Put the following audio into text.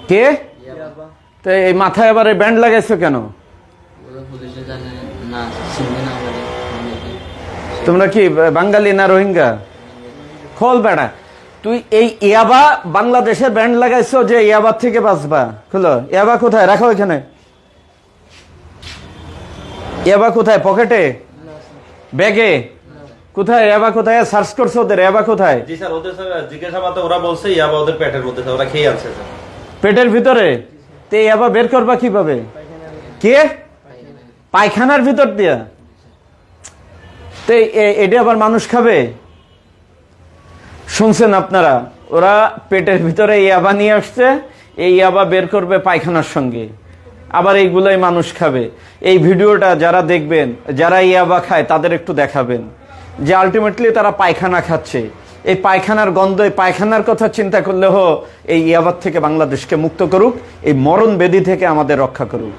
কে? তো এই মাথায় আবার এই ব্যান্ড লাগাইছো কেন? তোমরা কি বাঙালি না রোহিঙ্গা? খোল বেড়া, তুই এই ইয়াবা বাংলাদেশের ব্যান্ড লাগাইছো যে ইয়াবার থেকে বাঁচবা। খুলো। ইয়াবা কোথায় রাখো? এখানে ইয়াবা কোথায়? পকেটে, ব্যাগে? কোথায় ইয়াবা? কোথায় সার্চ করছো ওদের? ইয়াবা কোথায়? জি স্যার, ওদের জিজ্ঞাসাবাদে ওরা বলছে ইয়াবা ওদের পেটের মধ্যে, ওরা খেয়ে আছে স্যার। পেটের ভিতরে? তে ইয়াবা বের করবা কিভাবে? কে? পায়খানার ভিতর দিয়া? তে এটা আবার মানুষ খাবে? শুনছেন আপনারা, ওরা পেটের ভিতরে ইয়াবা নিয়ে আসছে, এই ইয়াবা বের করবে পায়খানার সঙ্গে, আবার এইগুলাই মানুষ খাবে। এই ভিডিওটা যারা দেখবেন, যারা ইয়াবা খায় তাদের একটু দেখাবেন যে আলটিমেটলি তারা পায়খানা খাচ্ছে। এই পায়খানার গন্ধ, এই পায়খানার কথা চিন্তা করলে এই ইয়াবার থেকে বাংলাদেশকে মুক্ত করুক, এই মরণ ব্যাধি থেকে আমাদের রক্ষা করুক।